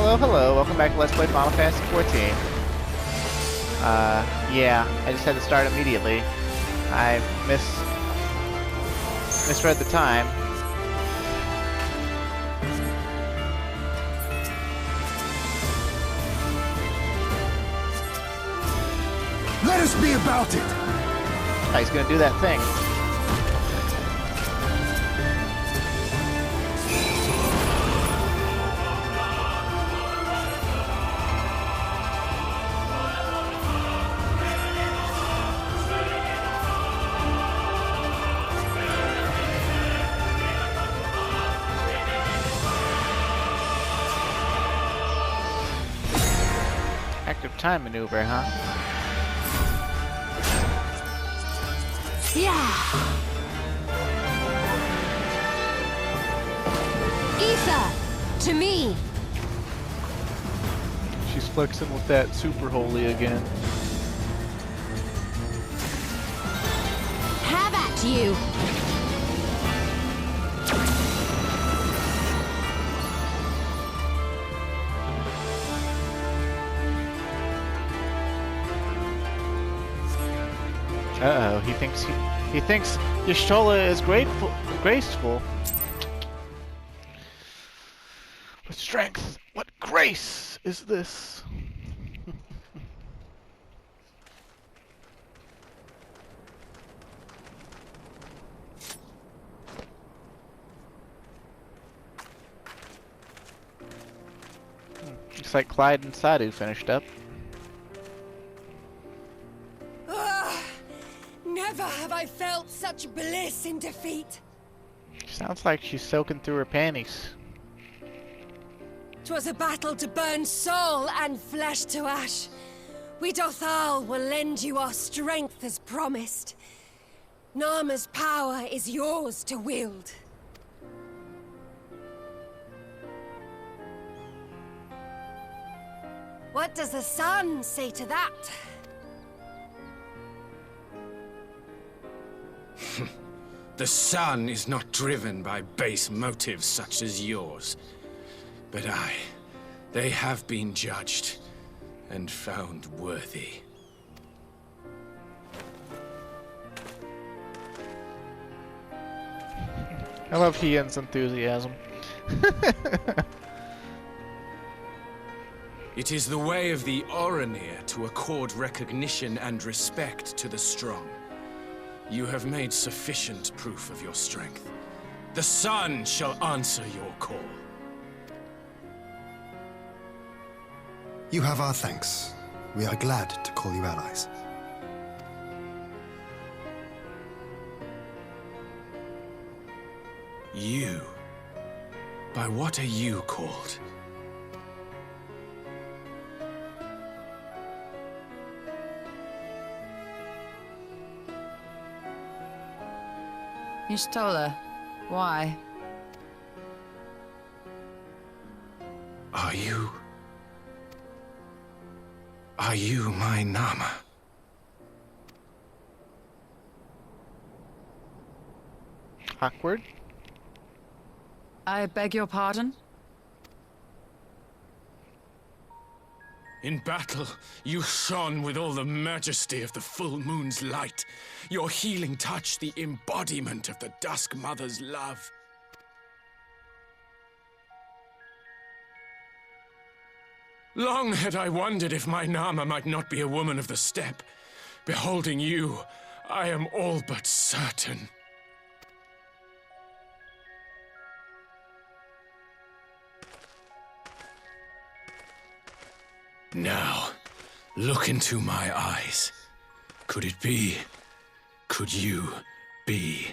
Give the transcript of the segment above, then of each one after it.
Hello, hello. Welcome back to Let's Play Final Fantasy XIV. Yeah, I just had to start immediately. I misread the time. Let us be about it! Oh, he's gonna do that thing. Active time maneuver, huh? Yeah. Ether, to me. She's flexing with that super holy again. Have at you. Uh-oh, he thinks Y'shtola is graceful. What strength, what grace is this? Looks like Clyde and Sadu finished up. Never have I felt such bliss in defeat. Sounds like she's soaking through her panties. 'Twas a battle to burn soul and flesh to ash. We Dothal will lend you our strength as promised. Nama's power is yours to wield. What does the sun say to that? The sun is not driven by base motives such as yours. But they have been judged and found worthy. I love Hien's enthusiasm. It is the way of the Oranir to accord recognition and respect to the strong. You have made sufficient proof of your strength. The sun shall answer your call. You have our thanks. We are glad to call you allies. You? By what are you called? Y'shtola, why? Are you my Nama? Awkward. I beg your pardon? In battle, you shone with all the majesty of the full moon's light. Your healing touch, the embodiment of the Dusk Mother's love. Long had I wondered if my Nama might not be a woman of the steppe. Beholding you, I am all but certain. Now, look into my eyes. Could it be? Could you be?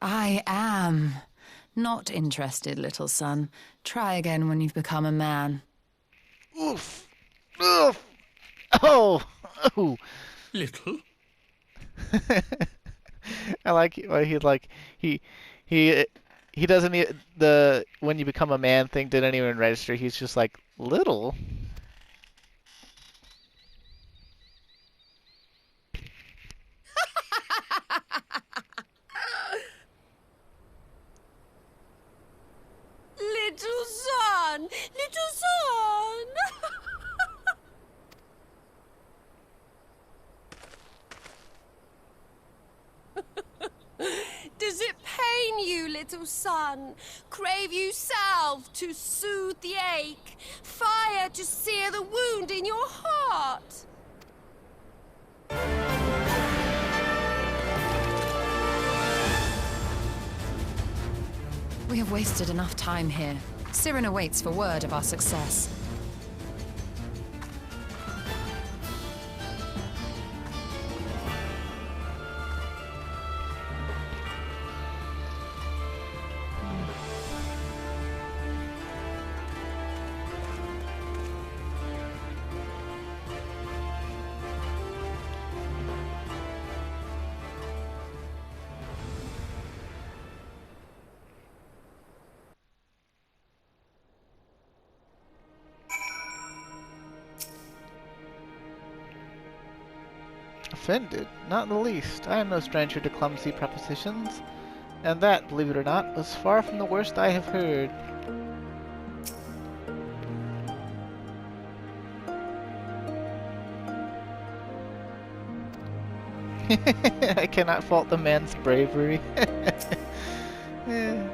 I am. Not interested, little son. Try again when you've become a man. Oof. Oof. Oh. Oh. Little? I like he doesn't the when you become a man thing didn't even register. He's just like little. you, little son. Crave you salve to soothe the ache, fire to sear the wound in your heart. We have wasted enough time here. Siren awaits for word of our success. Offended? Not in the least. I am no stranger to clumsy prepositions. And that, believe it or not, was far from the worst I have heard. I cannot fault the man's bravery. Eh.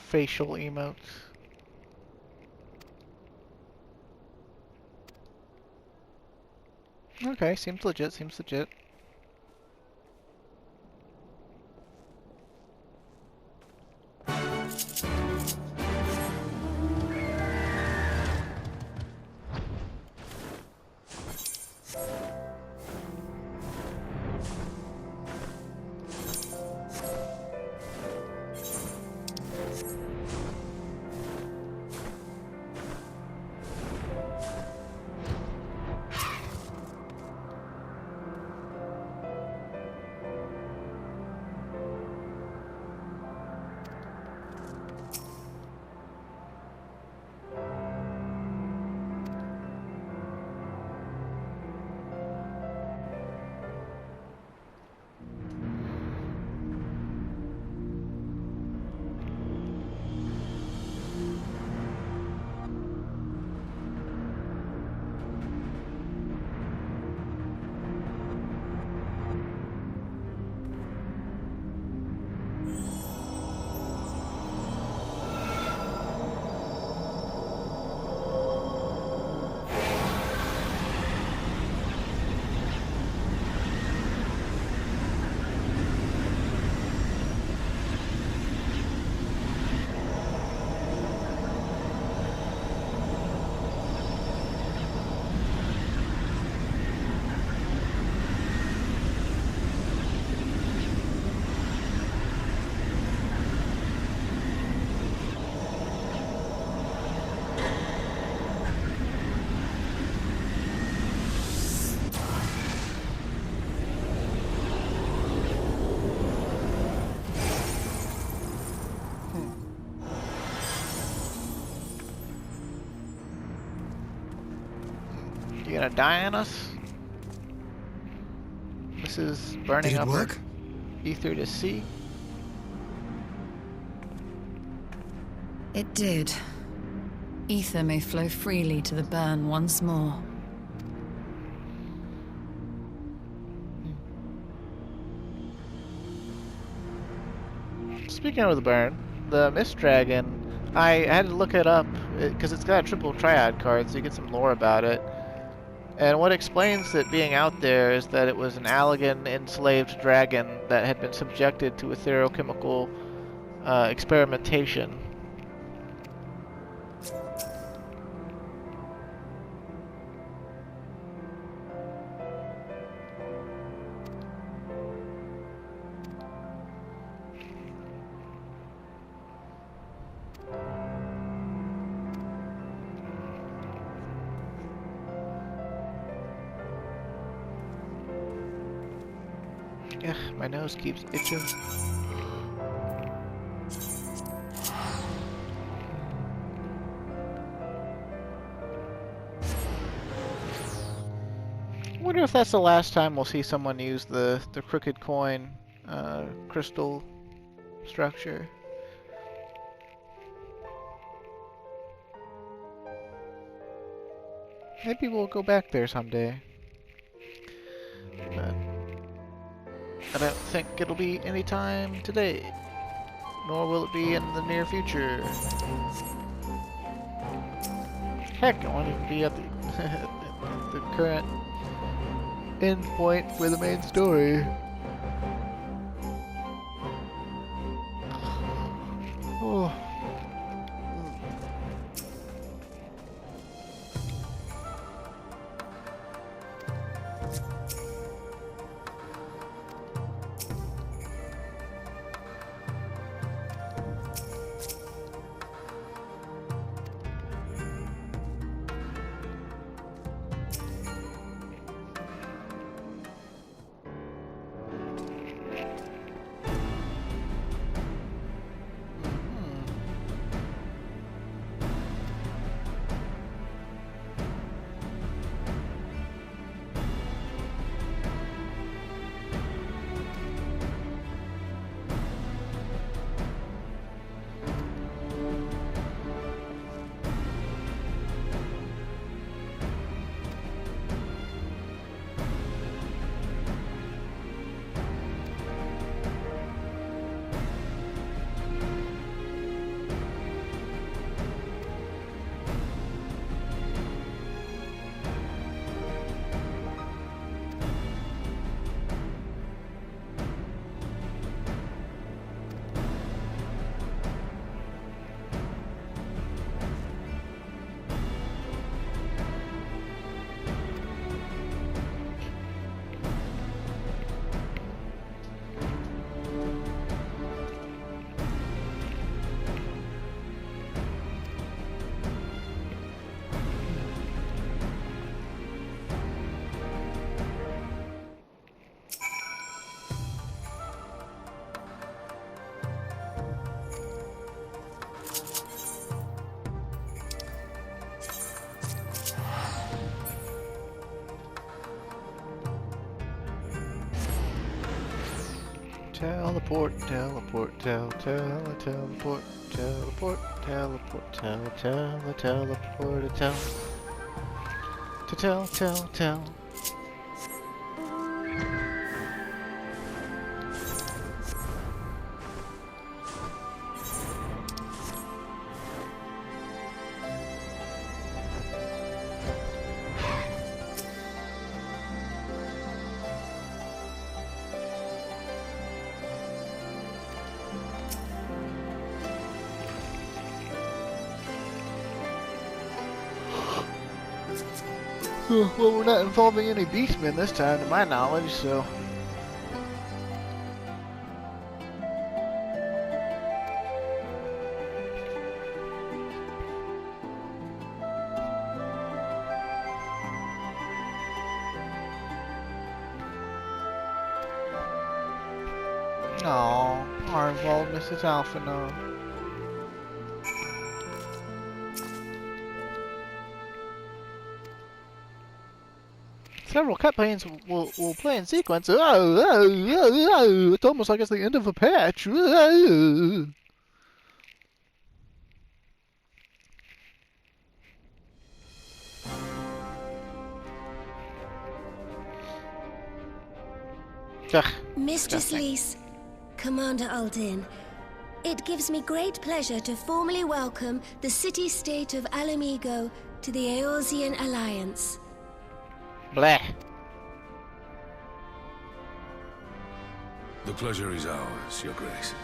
Facial emotes. Okay, seems legit, seems legit. You gonna die on us? This is burning Did it up work? ether to sea. It did. Ether may flow freely to the burn once more. Speaking of the burn, the Mist Dragon, I had to look it up because it's got a triple triad card, so you get some lore about it. And what explains it being out there is that it was an Allagan enslaved dragon that had been subjected to etherochemical experimentation. Ugh, my nose keeps itching. I wonder if that's the last time we'll see someone use the crooked coin crystal structure. Maybe we'll go back there someday. But I don't think it'll be any time today. Nor will it be in the near future. Heck, I want to be at the current end point for the main story. Oh. Teleport, teleport, teleport, teleport, teleport, teleport, tell. Well, we're not involving any beastmen this time, to my knowledge, so... Aww, our involvement is alpha now. Several cutscenes will play in sequence. It's almost like it's the end of a patch. Mistress Lys, Commander Aldin, it gives me great pleasure to formally welcome the city-state of Alamigo to the Eorzean Alliance. Bleh. The pleasure is ours, Your Grace.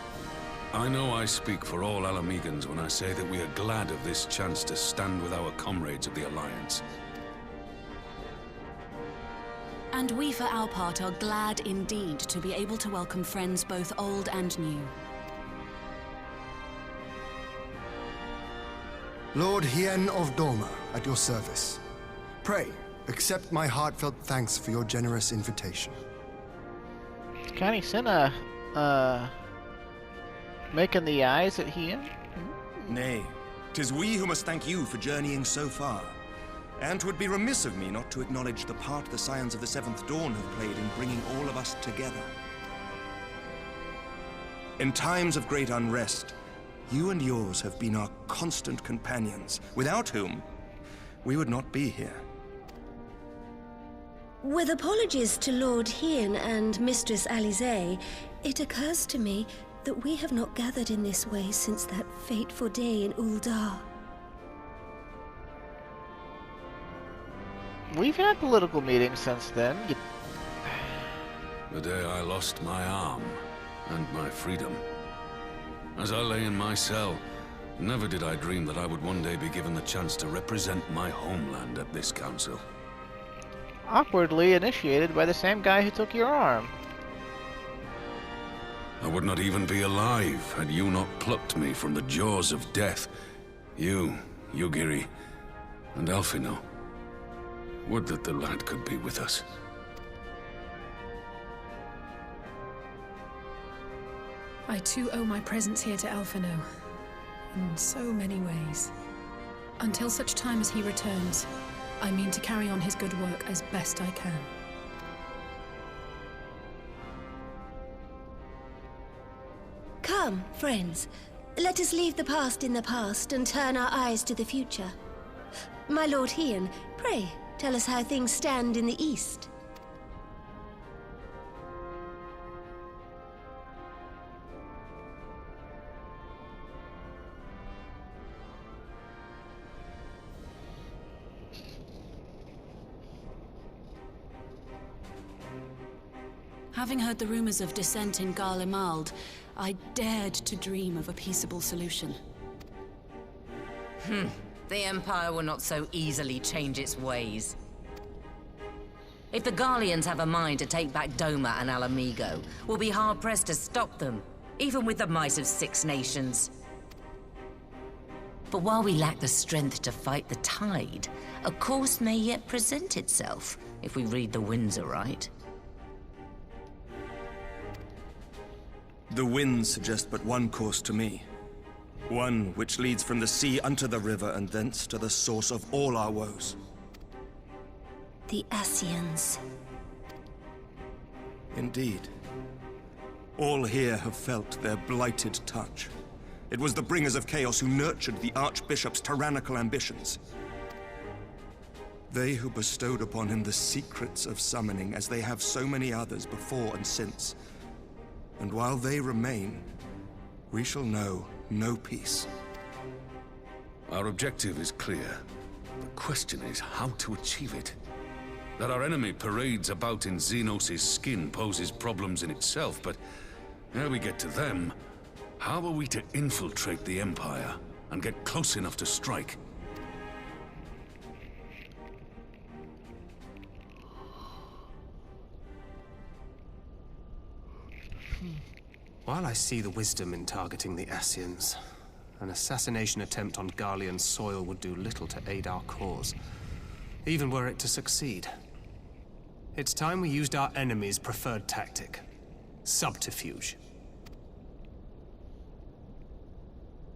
I know I speak for all Alamegans when I say that we are glad of this chance to stand with our comrades of the Alliance. And we for our part are glad indeed to be able to welcome friends both old and new. Lord Hien of Doma, at your service. Pray, accept my heartfelt thanks for your generous invitation. Connie Senna, making the eyes at Hien? Nay, 'tis we who must thank you for journeying so far. And 'twould be remiss of me not to acknowledge the part the Scions of the Seventh Dawn have played in bringing all of us together. In times of great unrest, you and yours have been our constant companions, without whom we would not be here. With apologies to Lord Hien and Mistress Alize, it occurs to me that we have not gathered in this way since that fateful day in Uldar. We've had political meetings since then. The day I lost my arm and my freedom. As I lay in my cell, never did I dream that I would one day be given the chance to represent my homeland at this council. Awkwardly initiated by the same guy who took your arm. I would not even be alive had you not plucked me from the jaws of death. You, Yugiri, and Alphino. Would that the lad could be with us. I too owe my presence here to Alphino, in so many ways. Until such time as he returns, I mean to carry on his good work as best I can. Come, friends. Let us leave the past in the past and turn our eyes to the future. My Lord Hien, pray, tell us how things stand in the East. Having heard the rumors of dissent in Garlemald, I dared to dream of a peaceable solution. The Empire will not so easily change its ways. If the Garleans have a mind to take back Doma and Alamigo, we'll be hard-pressed to stop them, even with the might of 6 nations. But while we lack the strength to fight the tide, a course may yet present itself, if we read the winds aright. The winds suggest but one course to me. One which leads from the sea unto the river and thence to the source of all our woes. The Ascians. Indeed. All here have felt their blighted touch. It was the bringers of chaos who nurtured the Archbishop's tyrannical ambitions. They who bestowed upon him the secrets of summoning, as they have so many others before and since. And while they remain, we shall know no peace. Our objective is clear. The question is how to achieve it. That our enemy parades about in Xenos' skin poses problems in itself, but ere we get to them, how are we to infiltrate the Empire and get close enough to strike? While I see the wisdom in targeting the Ascians, an assassination attempt on Garlean soil would do little to aid our cause, even were it to succeed. It's time we used our enemy's preferred tactic: subterfuge.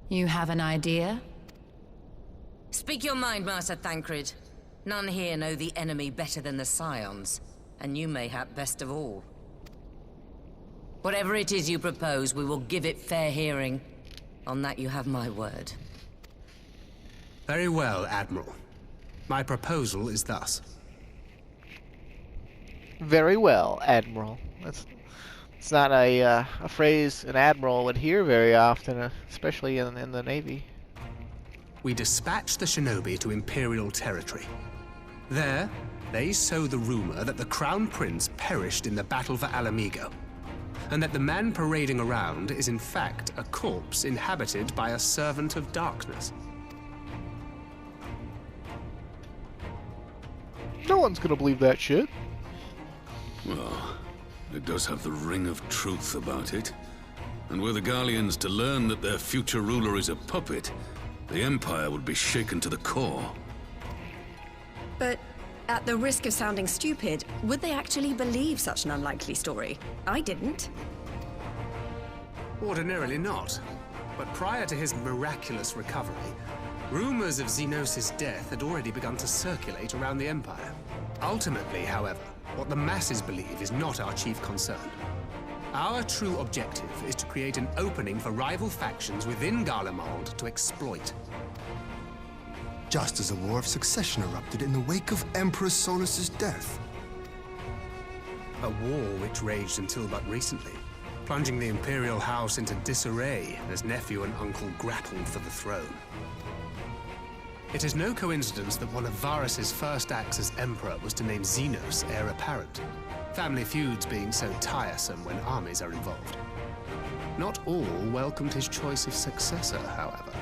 You have an idea? Speak your mind, Master Thancred. None here know the enemy better than the Scions, and you mayhap best of all. Whatever it is you propose, we will give it fair hearing. On that you have my word. Very well, Admiral. My proposal is thus. Very well, Admiral. It's not a phrase an Admiral would hear very often, especially in the Navy. We dispatch the shinobi to Imperial territory. There, they sow the rumor that the Crown Prince perished in the battle for Alamigo, and that the man parading around is in fact a corpse inhabited by a servant of darkness. No one's gonna believe that shit. Well, it does have the ring of truth about it. And were the Garleans to learn that their future ruler is a puppet, the Empire would be shaken to the core. But At the risk of sounding stupid, would they actually believe such an unlikely story? I didn't. Ordinarily not. But prior to his miraculous recovery, rumors of Xenos' death had already begun to circulate around the Empire. Ultimately, however, what the masses believe is not our chief concern. Our true objective is to create an opening for rival factions within Garlemald to exploit. Just as a war of succession erupted in the wake of Emperor Solus's death. A war which raged until but recently, plunging the Imperial House into disarray as nephew and uncle grappled for the throne. It is no coincidence that one of Varus's first acts as Emperor was to name Xenos heir apparent, family feuds being so tiresome when armies are involved. Not all welcomed his choice of successor, however.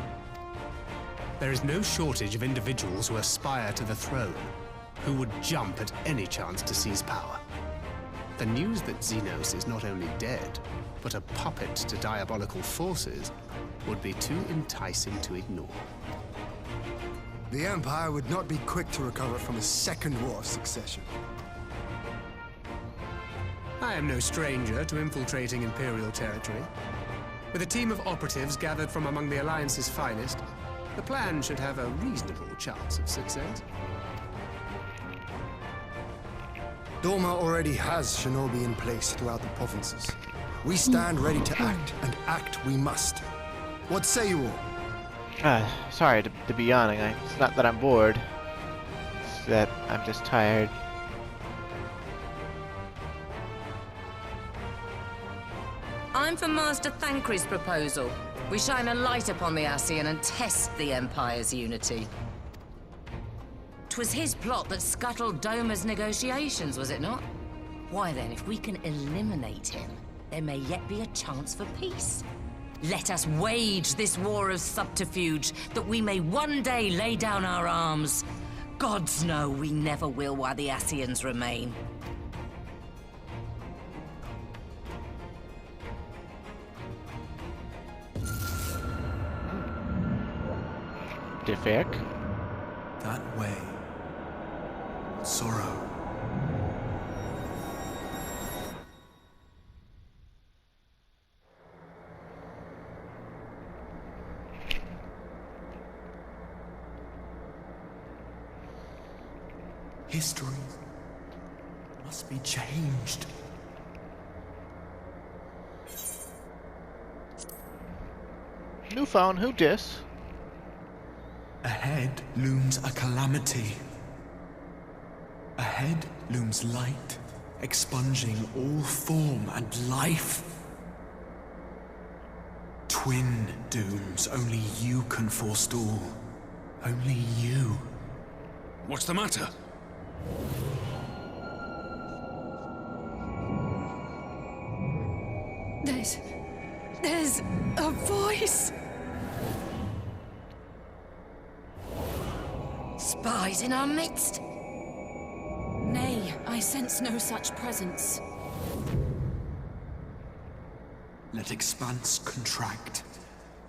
There is no shortage of individuals who aspire to the throne, who would jump at any chance to seize power. The news that Xenos is not only dead, but a puppet to diabolical forces, would be too enticing to ignore. The Empire would not be quick to recover from a second war of succession. I am no stranger to infiltrating Imperial territory. With a team of operatives gathered from among the Alliance's finest, the plan should have a reasonable chance of success. Doma already has shinobi in place throughout the provinces. We stand ready to act, and act we must. What say you all? Sorry to be yawning. It's not that I'm bored. It's that I'm just tired. I'm for Master Thancred's proposal. We shine a light upon the Ascian and test the Empire's unity. 'Twas his plot that scuttled Doma's negotiations, was it not? Why then, if we can eliminate him, there may yet be a chance for peace. Let us wage this war of subterfuge, that we may one day lay down our arms. Gods know we never will while the Ascians remain. Defek? That way. Sorrow. History must be changed. New phone, who dis? Ahead looms a calamity. Ahead looms light, expunging all form and life. Twin dooms only you can forestall. Only you. What's the matter? There's a voice. Spies in our midst? Nay, I sense no such presence. Let expanse contract.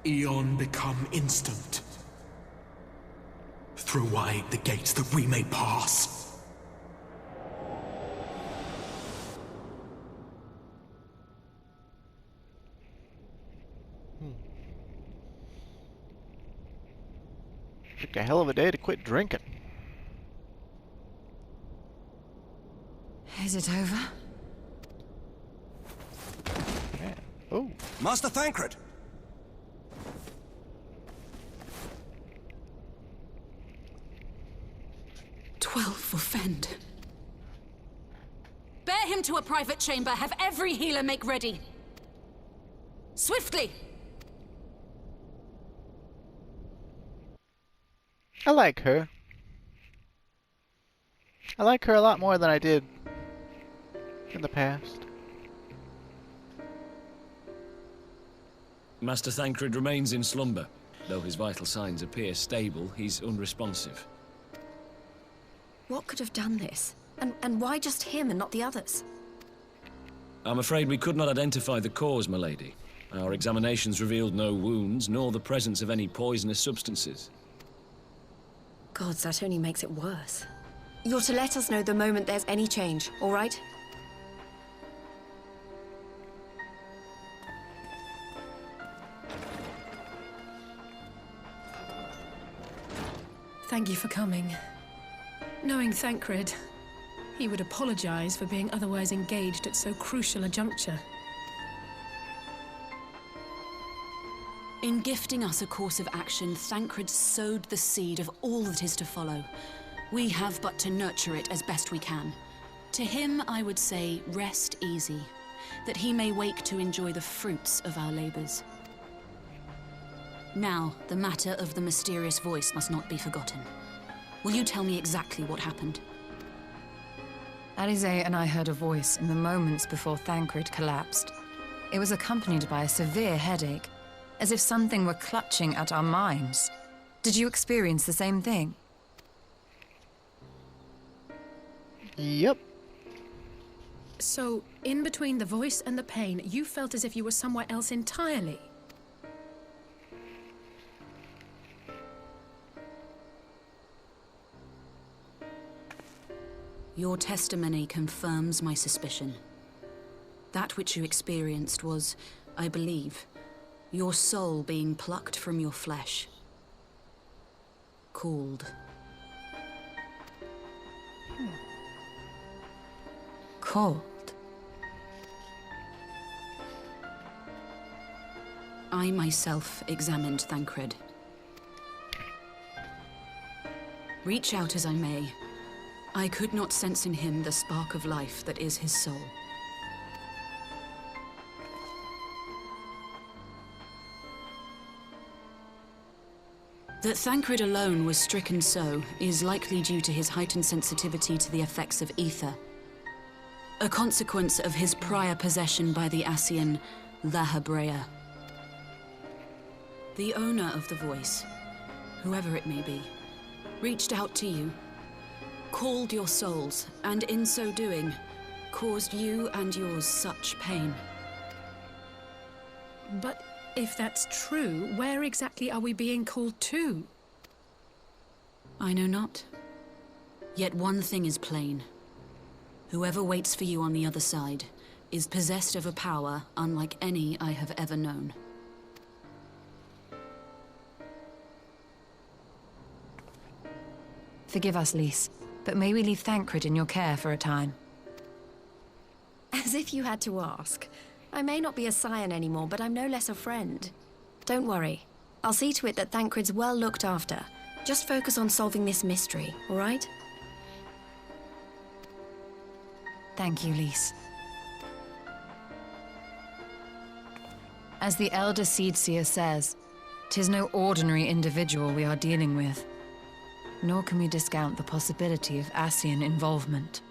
Eon become instant. Throw wide the gates that we may pass. Took a hell of a day to quit drinking. Is it over? Yeah. Oh. Master Thancred! 12 for Fend. Bear him to a private chamber. Have every healer make ready. Swiftly! I like her. I like her a lot more than I did in the past. Master Thancred remains in slumber. Though his vital signs appear stable, he's unresponsive. What could have done this? And why just him and not the others? I'm afraid we could not identify the cause, my lady. Our examinations revealed no wounds, nor the presence of any poisonous substances. Gods, that only makes it worse. You're to let us know the moment there's any change, all right? Thank you for coming. Knowing Thancred, he would apologize for being otherwise engaged at so crucial a juncture. In gifting us a course of action, Thancred sowed the seed of all that is to follow. We have but to nurture it as best we can. To him, I would say, rest easy, that he may wake to enjoy the fruits of our labors. Now, the matter of the mysterious voice must not be forgotten. Will you tell me exactly what happened? Alize and I heard a voice in the moments before Thancred collapsed. It was accompanied by a severe headache, as if something were clutching at our minds. Did you experience the same thing? Yep. So, in between the voice and the pain, you felt as if you were somewhere else entirely? Your testimony confirms my suspicion. That which you experienced was, I believe, your soul being plucked from your flesh. Called. Called? I myself examined Thancred. Reach out as I may, I could not sense in him the spark of life that is his soul. That Thancred alone was stricken so is likely due to his heightened sensitivity to the effects of ether, a consequence of his prior possession by the Ascian Lahabrea. The owner of the voice, whoever it may be, reached out to you, called your souls, and in so doing, caused you and yours such pain. But if that's true, where exactly are we being called to? I know not. Yet one thing is plain. Whoever waits for you on the other side is possessed of a power unlike any I have ever known. Forgive us, Lys, but may we leave Thancred in your care for a time? As if you had to ask. I may not be a scion anymore, but I'm no less a friend. Don't worry. I'll see to it that Thancred's well looked after. Just focus on solving this mystery, all right? Thank you, Lys. As the Elder Seedseer says, 'tis no ordinary individual we are dealing with. Nor can we discount the possibility of Ascian involvement.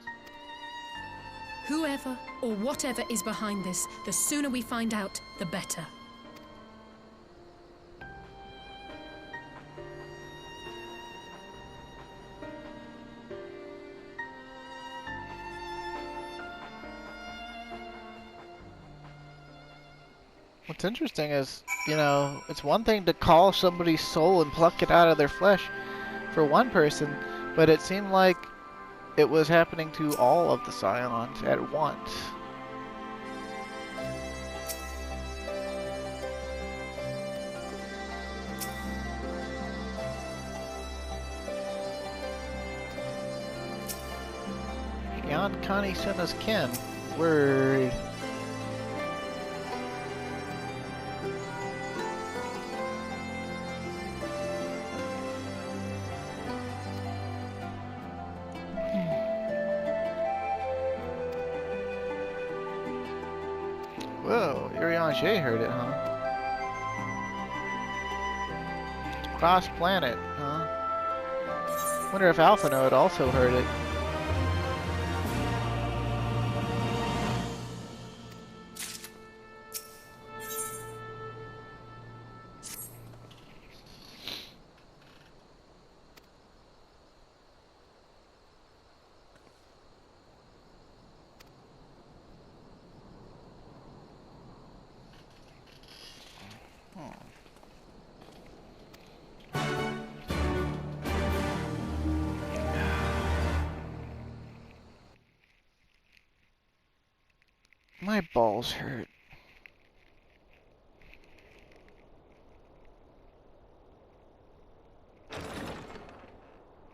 Whoever or whatever is behind this, the sooner we find out, the better. What's interesting is, you know, it's one thing to call somebody's soul and pluck it out of their flesh for one person, but it seemed like it was happening to all of the Scions at once. Beyond Connie Senna's kin. Word. Whoa, Urianger heard it, huh? Cross planet, huh? Wonder if Alphino had also heard it. My balls hurt. I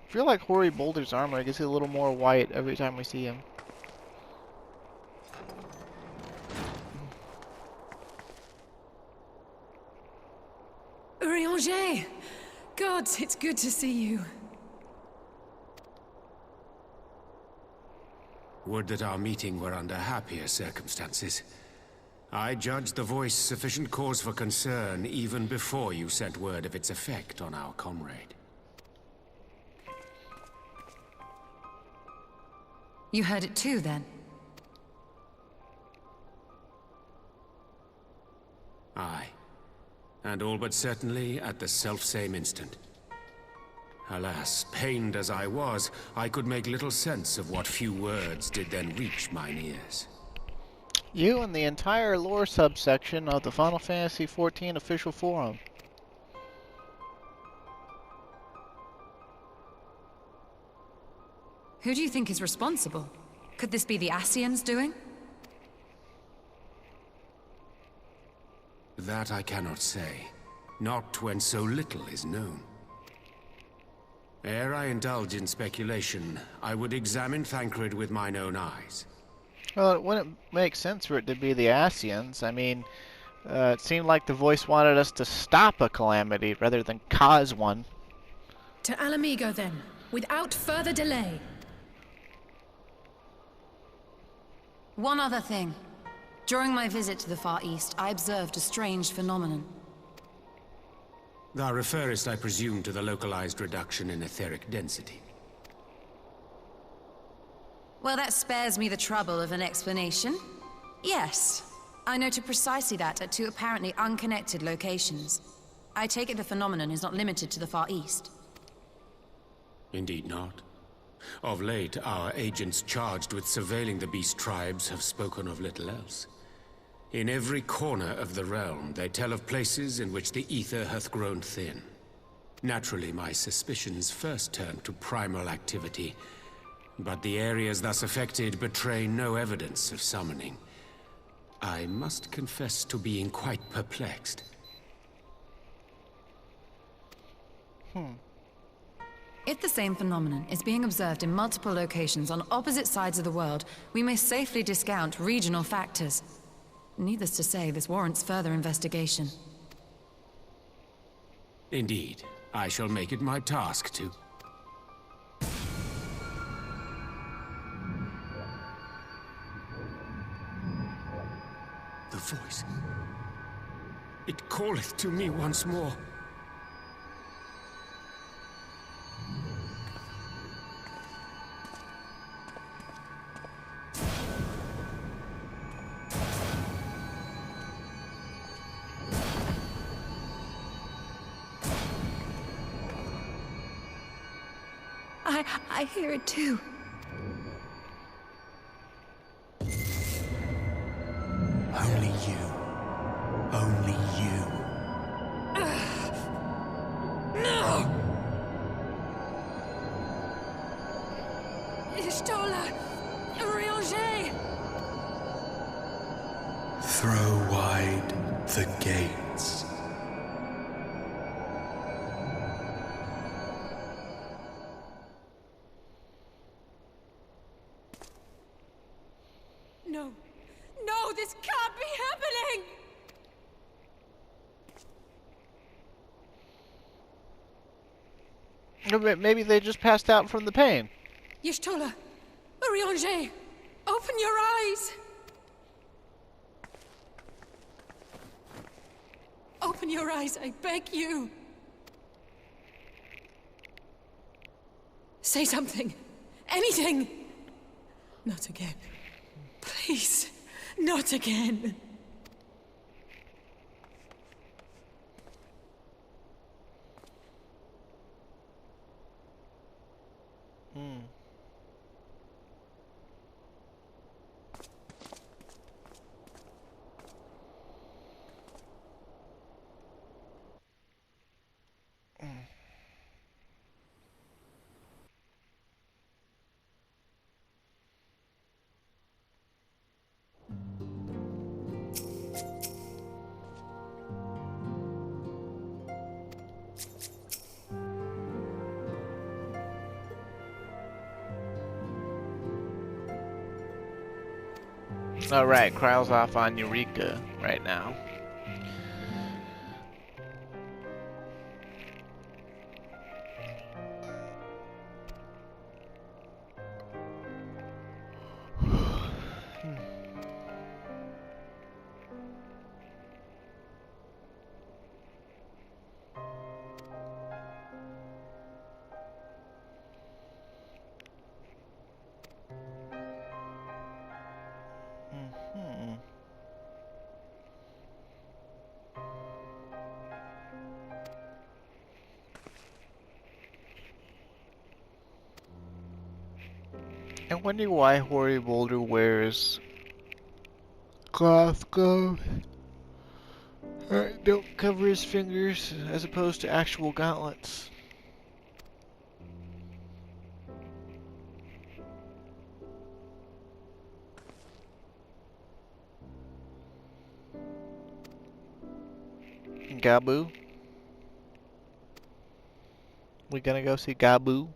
feel like Hoary Boulder's armor gets a little more white every time we see him. Urianger! Gods, it's good to see you. Would that our meeting were under happier circumstances. I judged the voice sufficient cause for concern even before you sent word of its effect on our comrade. You heard it too, then? Aye. And all but certainly at the selfsame instant. Alas, pained as I was, I could make little sense of what few words did then reach mine ears. You and the entire lore subsection of the Final Fantasy XIV official forum. Who do you think is responsible? Could this be the Ascians doing? That I cannot say. Not when so little is known. Ere I indulge in speculation, I would examine Thancred with mine own eyes. Well, it wouldn't make sense for it to be the Ascians. I mean, it seemed like the voice wanted us to stop a calamity rather than cause one. To Alamigo, then, without further delay. One other thing. During my visit to the Far East, I observed a strange phenomenon. Thou referrest, I presume, to the localized reduction in etheric density. Well, that spares me the trouble of an explanation. Yes, I noted precisely that at two apparently unconnected locations. I take it the phenomenon is not limited to the Far East. Indeed not. Of late, our agents charged with surveilling the beast tribes have spoken of little else. In every corner of the realm, they tell of places in which the ether hath grown thin. Naturally, my suspicions first turned to primal activity, but the areas thus affected betray no evidence of summoning. I must confess to being quite perplexed. If the same phenomenon is being observed in multiple locations on opposite sides of the world, we may safely discount regional factors. Needless to say, this warrants further investigation. Indeed. I shall make it my task to... The voice. It calleth to me once more. I hear it too. Only you. Only you. No! Ishtola! Urianger! Throw wide the gates. No. No, this can't be happening! Maybe they just passed out from the pain. Y'shtola! Urianger! Open your eyes! Open your eyes, I beg you! Say something! Anything! Not again. Please, not again. Oh right, Kryle's off on Eureka right now. I wonder why Hoary Boulder wears cloth gloves. Don't cover his fingers as opposed to actual gauntlets. Gabu? We gonna go see Gabu?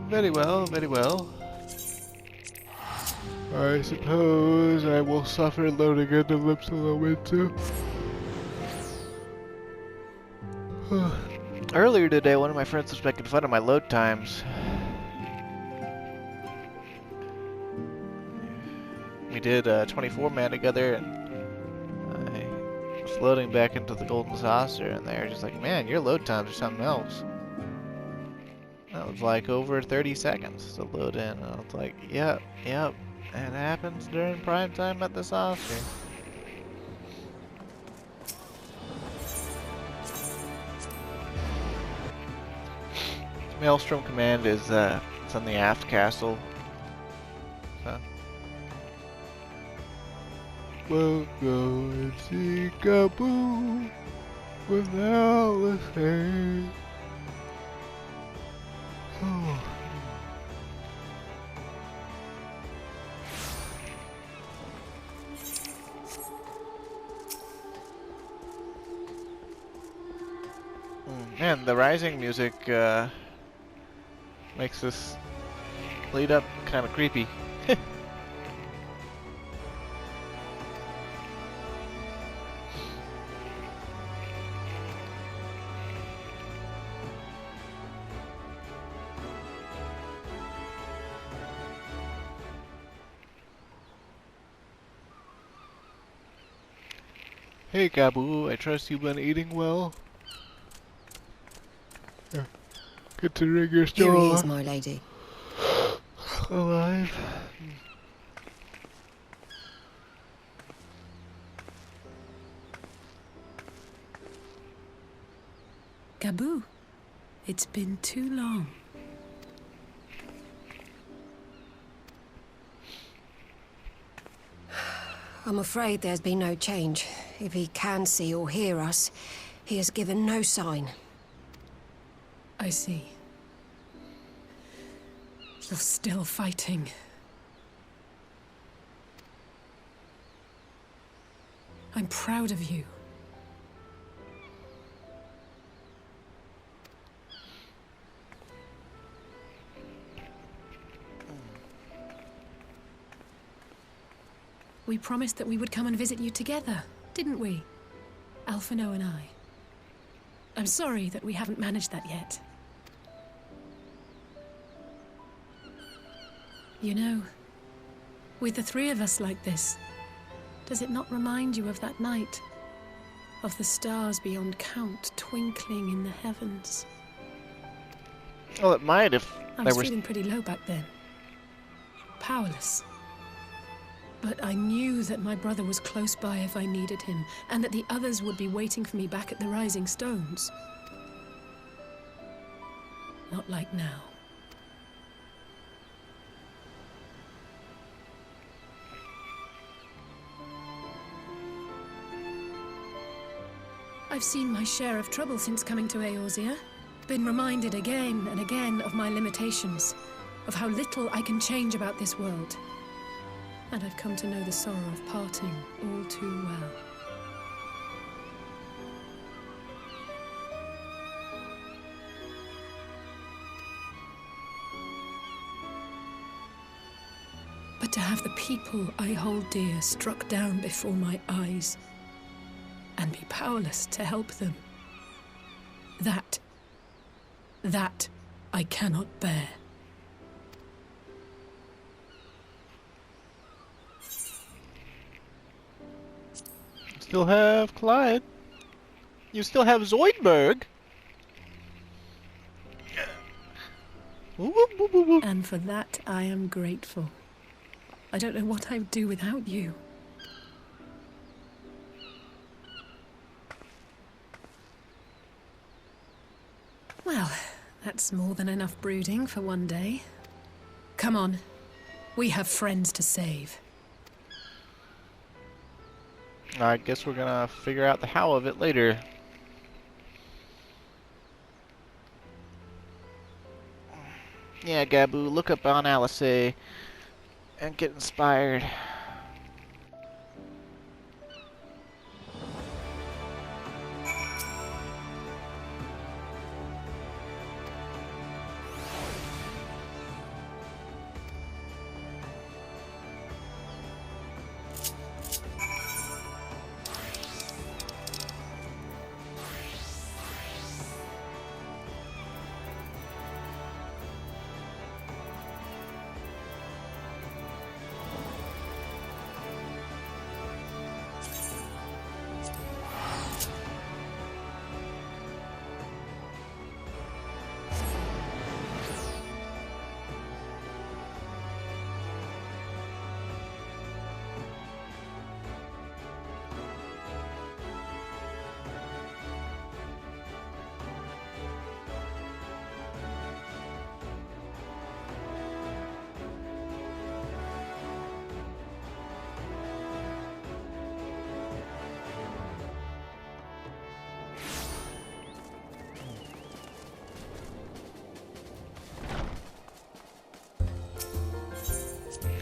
Very well, very well. I suppose I will suffer loading into LIMSALOMINSA. Earlier today, one of my friends was making fun of my load times. We did 24-man together, and I was loading back into the Golden Saucer, and they were just like, man, your load times are something else. That was like over 30 seconds to load in, and I was like, yep, it happens during prime time at the saucer. Maelstrom Command is it's on the aft castle. So. We'll go and see Gabu without listening. Oh. Man, the rising music makes this lead up kind of creepy. Hey Gabu, I trust you've been eating well? Considering you're still Here he is, my lady. Alive. Gabu, it's been too long. I'm afraid there's been no change. If he can see or hear us, he has given no sign. I see. You're still fighting. I'm proud of you. We promised that we would come and visit you together, didn't we? Alphino and I. I'm sorry that we haven't managed that yet. You know, with the three of us like this, does it not remind you of that night? Of the stars beyond count twinkling in the heavens? Well, it might if I was feeling pretty low back then. Powerless. But I knew that my brother was close by if I needed him, and that the others would be waiting for me back at the Rising Stones. Not like now. I've seen my share of trouble since coming to Eorzea. Been reminded again and again of my limitations, of how little I can change about this world. And I've come to know the sorrow of parting all too well. But to have the people I hold dear struck down before my eyes, and be powerless to help them, that I cannot bear. Still have Clyde. You still have Zoidberg. And for that I am grateful. I don't know what I would do without you. Well, that's more than enough brooding for one day. Come on. We have friends to save. I guess we're gonna figure out the how of it later. Yeah, Gabu, look up on Alice and get inspired.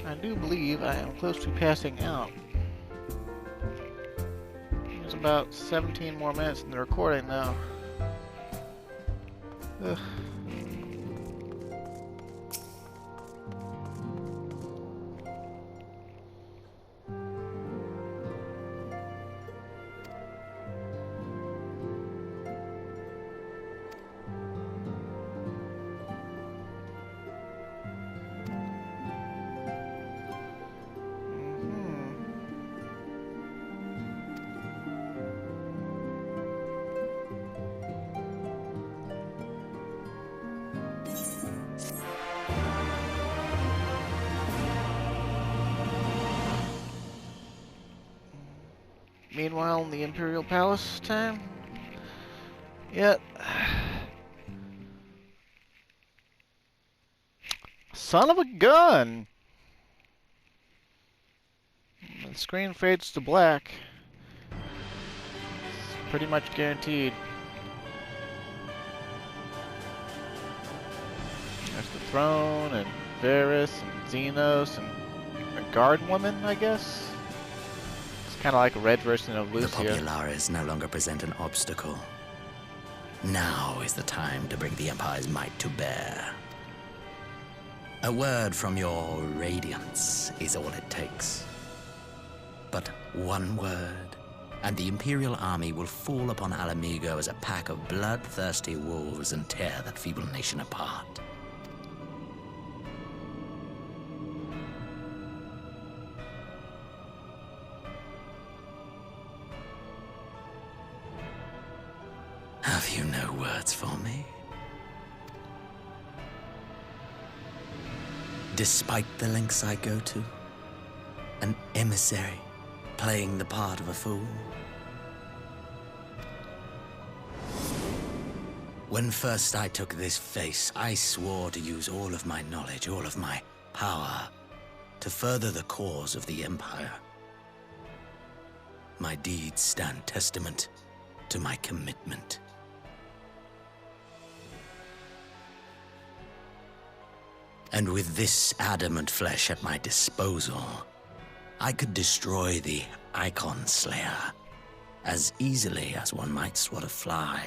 I do believe I am close to passing out. There's about 17 more minutes in the recording now. Ugh. Meanwhile, in the Imperial Palace time? Yet. Son of a gun! The screen fades to black. It's pretty much guaranteed. There's the throne, and Varys, and Xenos, and a guard woman, I guess? Kind of like a red version of Lucia. The Populares no longer present an obstacle. Now is the time to bring the Empire's might to bear. A word from your Radiance is all it takes. But one word, and the Imperial army will fall upon Alamigo as a pack of bloodthirsty wolves and tear that feeble nation apart. Have you no words for me? Despite the lengths I go to, an emissary playing the part of a fool. When first I took this face, I swore to use all of my knowledge, all of my power, to further the cause of the Empire. My deeds stand testament to my commitment. And with this adamant flesh at my disposal, I could destroy the Icon Slayer as easily as one might swat a fly.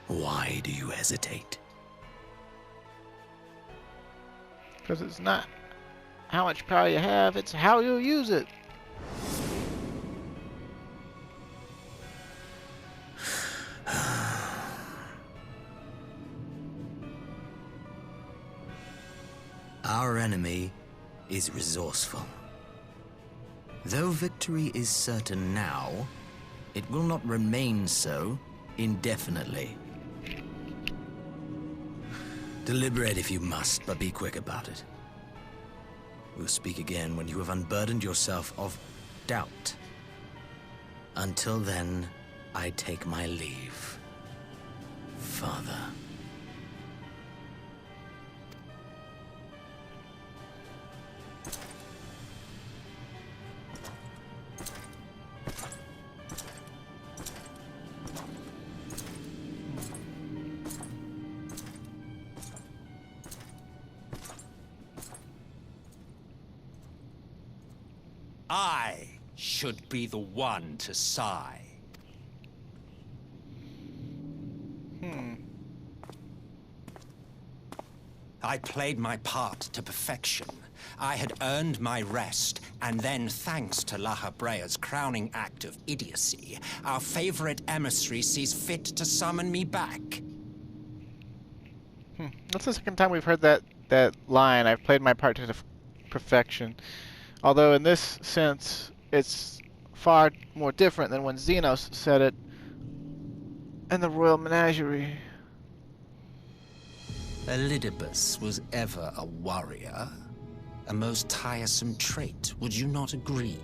Why do you hesitate? Because it's not how much power you have, it's how you use it. Our enemy is resourceful. Though victory is certain now, it will not remain so indefinitely. Deliberate if you must, but be quick about it. We'll speak again when you have unburdened yourself of doubt. Until then, I take my leave, Father. I should be the one to sigh. I played my part to perfection. I had earned my rest, and then, thanks to La Habrea's crowning act of idiocy, our favorite emissary sees fit to summon me back. That's the second time we've heard that line. I've played my part to perfection. Although in this sense, it's far more different than when Xenos said it in the Royal Menagerie. Elidibus was ever a warrior. A most tiresome trait, would you not agree?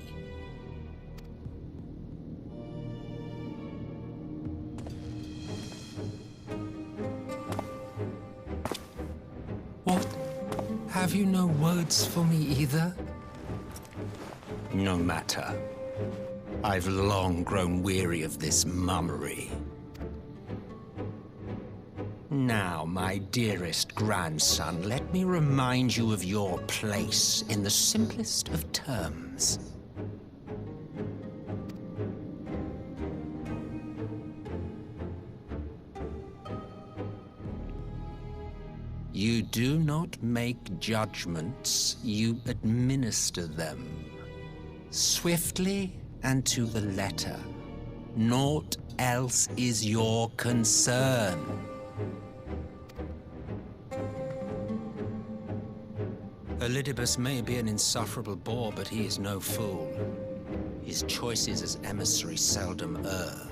What? Have you no words for me either? No matter. I've long grown weary of this mummery. Now, my dearest grandson, let me remind you of your place in the simplest of terms. You do not make judgments, you administer them. Swiftly and to the letter. Naught else is your concern. Elidibus may be an insufferable bore, but he is no fool. His choices as emissary seldom err.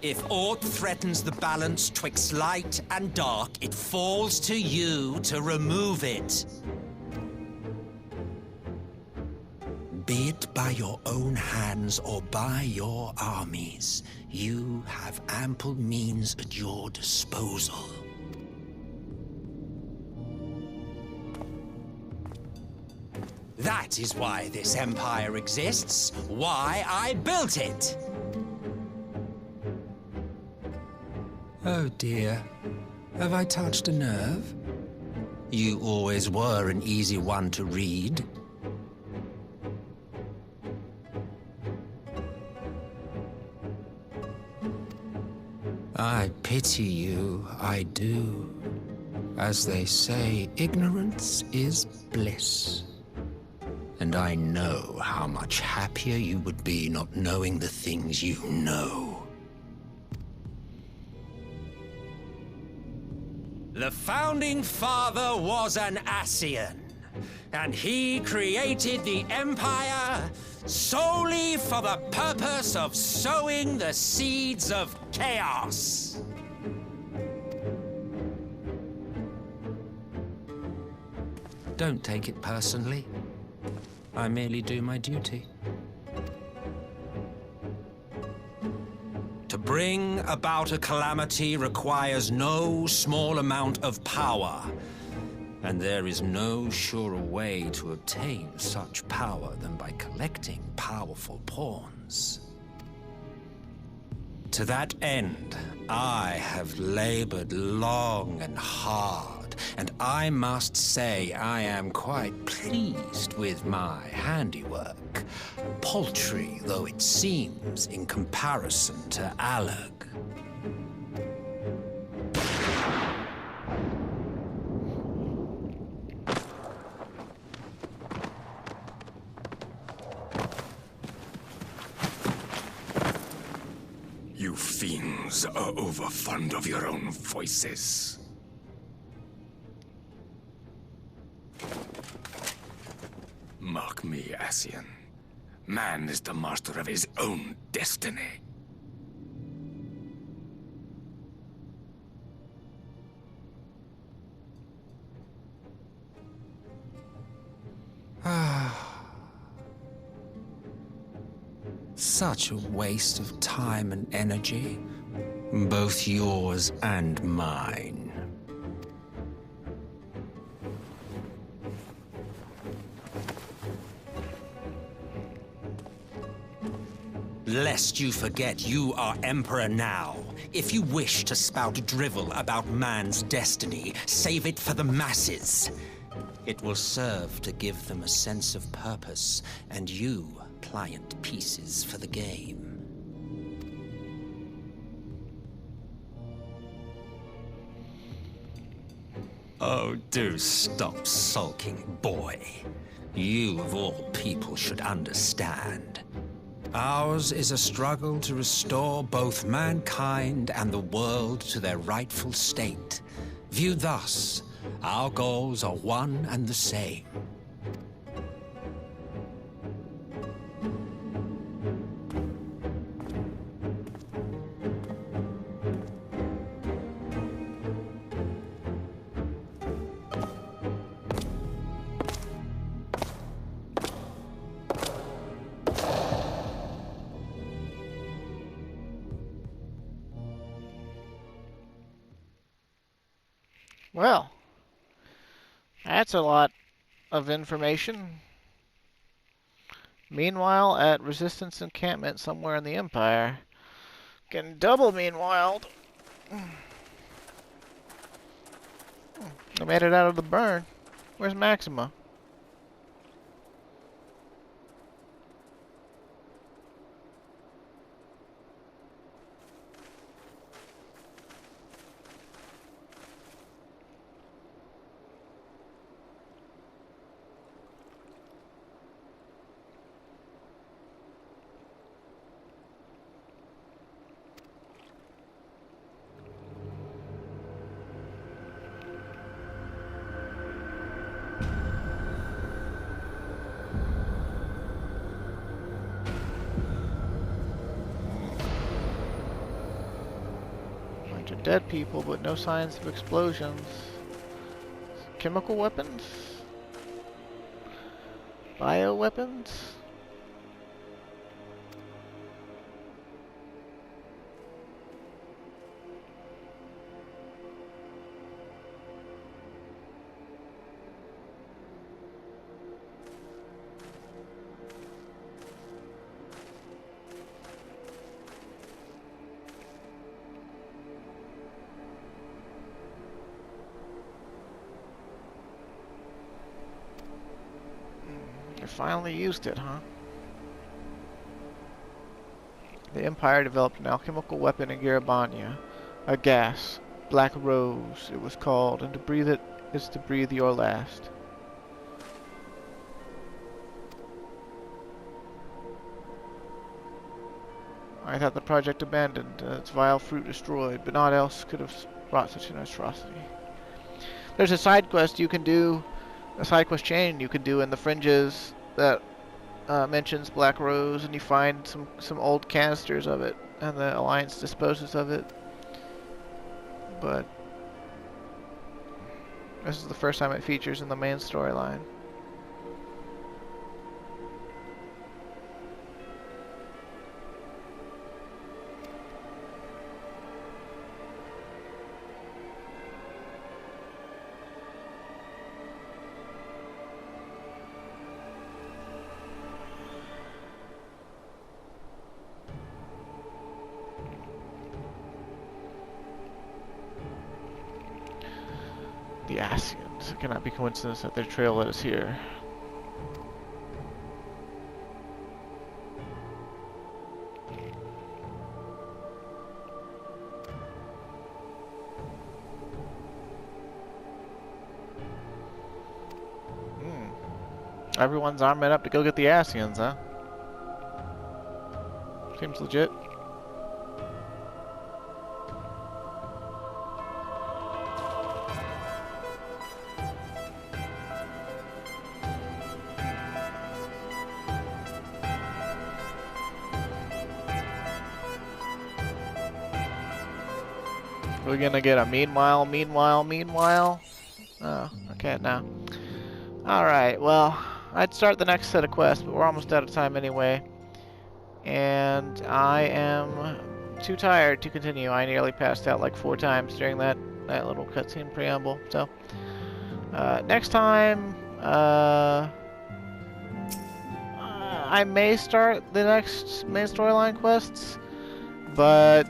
If aught threatens the balance twixt light and dark, it falls to you to remove it. Be it by your own hands or by your armies, you have ample means at your disposal. That is why this empire exists, why I built it. Oh dear, have I touched a nerve? You always were an easy one to read. I pity you, I do. As they say, ignorance is bliss. And I know how much happier you would be not knowing the things you know. The Founding Father was an Ascian, and he created the Empire solely for the purpose of sowing the seeds of chaos. Don't take it personally. I merely do my duty. To bring about a calamity requires no small amount of power, and there is no surer way to obtain such power than by collecting powerful pawns. To that end, I have labored long and hard, and I must say I am quite pleased with my handiwork, paltry though it seems in comparison to Alag. You fiends are overfond of your own voices. Mark me, Ascian. Man is the master of his own destiny. Such a waste of time and energy, both yours and mine. Lest you forget you are Emperor now. If you wish to spout drivel about man's destiny, save it for the masses. It will serve to give them a sense of purpose, and you pliant pieces for the game. Oh, do stop sulking, boy. You, of all people, should understand. Ours is a struggle to restore both mankind and the world to their rightful state. Viewed thus, our goals are one and the same. Well, that's a lot of information. Meanwhile, at Resistance encampment somewhere in the Empire, getting double meanwhile. I made it out of the burn. Where's Maxima? Dead people, but no signs of explosions. Chemical weapons? Bioweapons? Finally used it, huh? The Empire developed an alchemical weapon in ABANIA, a gas, Black Rose, it was called, and to breathe it is to breathe your last. I thought the project abandoned, its vile fruit destroyed, but naught else could have brought such an atrocity. There's a side quest you can do, a side quest chain you can do in the fringes that mentions Black Rose, and you find some old canisters of it, and the Alliance disposes of it. But this is the first time it features in the main storyline. the Ascians. It cannot be coincidence that their trail led us here. Everyone's arming up to go get the Ascians, huh? Seems legit. We're gonna get a meanwhile? Oh, I can't now. Alright, well, I'd start the next set of quests, but we're almost out of time anyway. And I am too tired to continue. I nearly passed out like 4 times during that little cutscene preamble. So, next time, I may start the next main storyline quests, but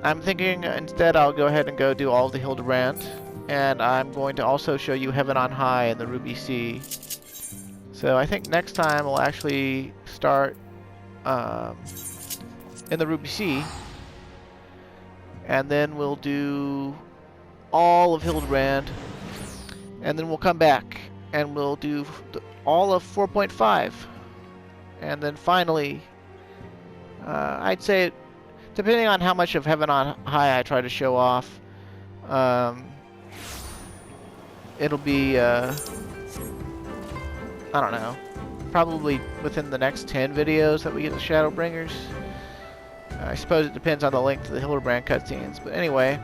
I'm thinking instead I'll go ahead and go do all of the Hildebrand, and I'm going to also show you Heaven on High and the Ruby Sea. So I think next time we'll actually start in the Ruby Sea, and then we'll do all of Hildebrand, and then we'll come back and we'll do all of 4.5, and then finally, I'd say, depending on how much of Heaven on High I try to show off, it'll be, I don't know, probably within the next 10 videos that we get the Shadowbringers. I suppose it depends on the length of the Hildebrand cutscenes, but anyway,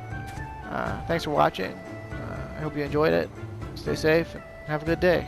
thanks for watching. I hope you enjoyed it. Stay safe and have a good day.